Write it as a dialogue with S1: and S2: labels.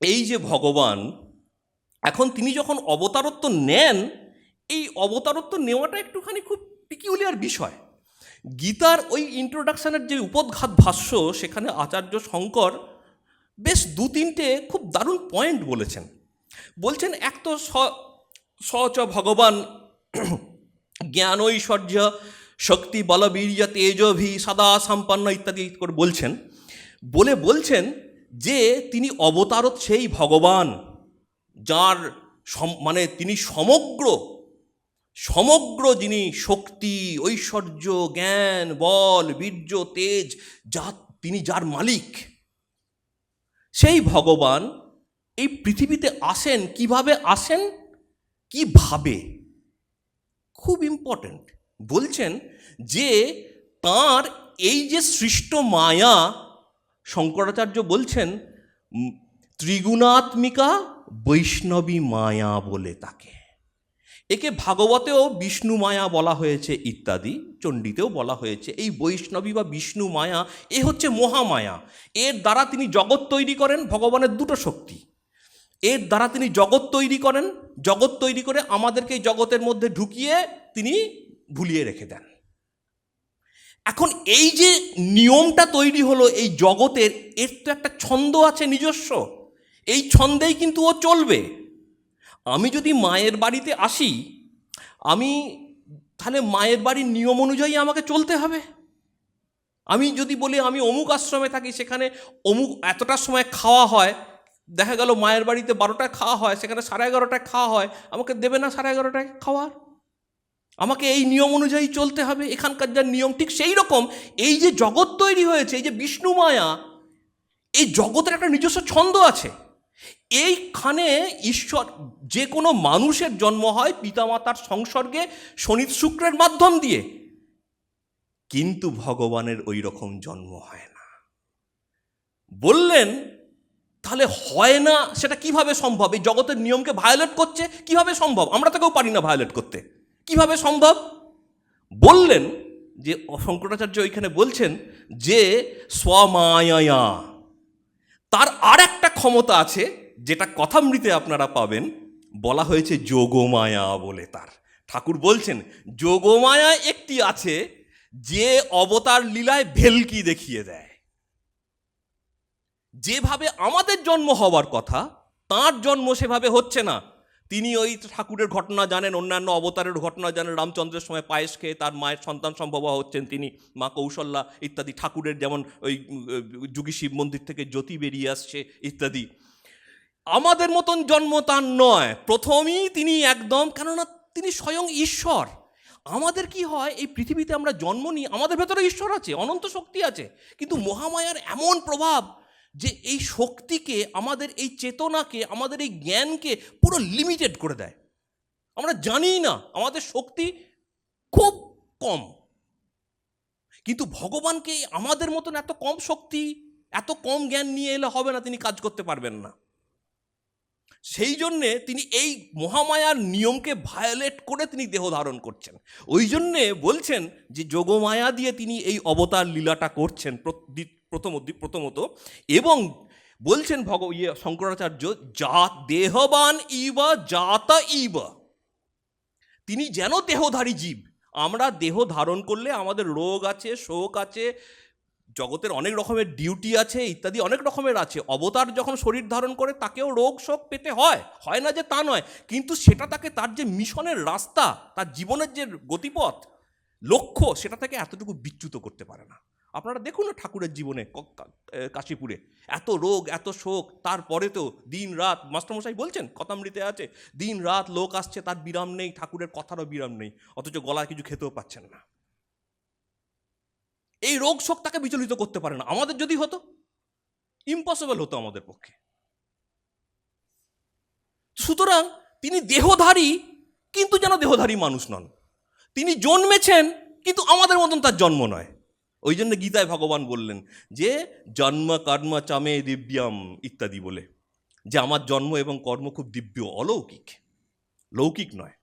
S1: এই যে ভগবান, এখন তিনি যখন অবতারত্ব নেন, এই অবতারত্ব নেওয়াটা একটুখানি খুব পিকিউলিয়ার বিষয়। গীতার ওই ইন্ট্রোডাকশনের যে উপোদ্ঘাত ভাষ্য, সেখানে আচার্য শঙ্কর বেশ দু তিনটে খুব দারুণ পয়েন্ট বলেছেন। বলছেন, এক তো স চ ভগবান জ্ঞান ঐশ্বর্য শক্তি বলবীর্য তেজভি সদা সম্পন্ন ইত্যাদি করে বলছেন। বলছেন যে তিনি অবতারত সেই ভগবান যার মানে তিনি সমগ্র যিনি শক্তি ঐশ্বর্য জ্ঞান বল বীর্য তেজ, তিনি যার মালিক, সেই ভগবান এই পৃথিবীতে আসেন। কিভাবে আসেন, কিভাবে, খুব ইম্পর্টেন্ট। বলছেন যে তাঁর এই যে সৃষ্ট মায়া, শঙ্করাচার্য বলছেন ত্রিগুণাত্মিকা বৈষ্ণবী মায়া বলে তাকে। একে ভাগবতেও বিষ্ণু মায়া বলা হয়েছে ইত্যাদি, চণ্ডীতেও বলা হয়েছে। এই বৈষ্ণবী বা বিষ্ণু মায়া, এ হচ্ছে মহামায়া। এর দ্বারা তিনি জগৎ তৈরি করেন। ভগবানের দুটো শক্তি, এর দ্বারা তিনি জগৎ তৈরি করেন। জগৎ তৈরি করে আমাদেরকে এই জগতের মধ্যে ঢুকিয়ে তিনি ভুলিয়ে রেখে দেন। এখন এই যে নিয়মটা তৈরি হলো এই জগতের, এর তো একটা ছন্দ আছে নিজস্ব। এই ছন্দেই কিন্তু ও চলবে। আমি যদি মায়ের বাড়িতে আসি, তাহলে মায়ের বাড়ির নিয়ম অনুযায়ী আমাকে চলতে হবে। আমি যদি বলি আমি অমুক আশ্রমে থাকি, সেখানে অমুক এতটার সময় খাওয়া হয়, দেখা গেল মায়ের বাড়িতে 12টায় খাওয়া হয়, সেখানে 11:30টায় খাওয়া হয়, আমাকে দেবে না 11:30টায় খাওয়ার? আমাকে এই নিয়ম অনুযায়ী চলতে হবে। এখানকার যা নিয়ম, ঠিক সেই রকম এই যে জগৎ তৈরি হয়েছে, এই যে বিষ্ণু মায়া, এই জগতের একটা নিজস্ব ছন্দ আছে। এইখানে ঈশ্বর, যে কোনো মানুষের জন্ম হয় পিতামাতার সংসর্গে শনি শুক্রের মাধ্যম দিয়ে, কিন্তু ভগবানের ওই রকম জন্ম হয় না। বললেন তাহলে হয় না, সেটা কিভাবে সম্ভব? এই জগতের নিয়মকে ভায়োলেট করছে, কিভাবে সম্ভব? আমরা তো কেউ পারি না ভায়োলেট করতে, কিভাবে সম্ভব? বললেন যে শঙ্করাচার্য ওইখানে বলছেন যে স্বমায়া, তার আর একটা ক্ষমতা আছে, যেটা কথামৃতে আপনারা পাবেন, বলা হয়েছে যোগমায়া বলে। তার ঠাকুর বলছেন যোগমায়া একটি আছে, যে অবতার লীলায় ভেলকি দেখিয়ে দেয়। যেভাবে আমাদের জন্ম হওয়ার কথা, তার জন্ম সেভাবে হচ্ছে না। তিনি ওই ঠাকুরের ঘটনা জানেন, অন্যান্য অবতারের ঘটনা জানেন। রামচন্দ্রের সময় পায়েস খেয়ে তার মায়ের সন্তান সম্ভব হচ্ছেন তিনি, মা কৌশল্যা ইত্যাদি। ঠাকুরের যেমন ওই যুগী শিব মন্দির থেকে জ্যোতি বেরিয়ে আসছে ইত্যাদি। আমাদের মতন জন্ম তার নয়, প্রথমেই তিনি একদম, কেননা তিনি স্বয়ং ঈশ্বর। আমাদের কি হয়, এই পৃথিবীতে আমরা জন্ম নিই, আমাদের ভেতরে ঈশ্বর আছে, অনন্ত শক্তি আছে, কিন্তু মহামায়ার এমন প্রভাব যে এই শক্তিকে, আমাদের এই চেতনাকে, আমাদের এই জ্ঞানকে পুরো লিমিটেড করে দেয়। আমরা জানি না, আমাদের শক্তি খুব কম। কিন্তু ভগবানকে আমাদের মতন এত কম শক্তি, এত কম জ্ঞান নিয়ে এলে হবে না, তিনি কাজ করতে পারবেন না। সেই জন্যে তিনি এই মহামায়ার নিয়মকে ভায়োলেট করে তিনি দেহ ধারণ করছেন। ওই জন্যে বলছেন যে যোগমায়া দিয়ে তিনি এই অবতার লীলাটা করছেন প্রথমত। এবং বলছেন শঙ্করাচার্য, দেহবান ইবা জাতা ইবা, তিনি যেন দেহধারী জীব। আমরা দেহ ধারণ করলে আমাদের রোগ আছে, শোক আছে, জগতের অনেক রকমের ডিউটি আছে ইত্যাদি, অনেক রকমের আছে। অবতার যখন শরীর ধারণ করে, তাকেও রোগ শোক পেতে হয়, হয় না যে তা নয়, কিন্তু সেটা তাকে তার যে মিশনের রাস্তা, তার জীবনের যে গতিপথ, লক্ষ্য, সেটা থেকে এতটুকু বিচ্যুত করতে পারে না। আপনারা দেখুন না ঠাকুরের জীবনে, কাশীপুরে এত রোগ এত শোক, তারপরে তো দিন রাত, মাস্টারমশাই বলছেন কথামৃতে আছে, দিন রাত লোক আসছে, তার বিরাম নেই, ঠাকুরের কথারও বিরাম নেই, অথচ গলায় কিছু খেতেও পাচ্ছেন না। এই রোগ শোক তাকে বিচলিত করতে পারে না। আমাদের যদি হতো, ইম্পসিবল হতো আমাদের পক্ষে। সুতরাং তিনি দেহধারী, কিন্তু যেন দেহধারী মানুষ নন। তিনি জন্মেছেন, কিন্তু আমাদের মতন তার জন্ম নয়। ওই জন্য গীতায় ভগবান বললেন যে জন্ম কর্ম চামে দিব্যম ইত্যাদি বলে, যে আমার জন্ম এবং কর্ম খুব দিব্য, অলৌকিক, লৌকিক নয়।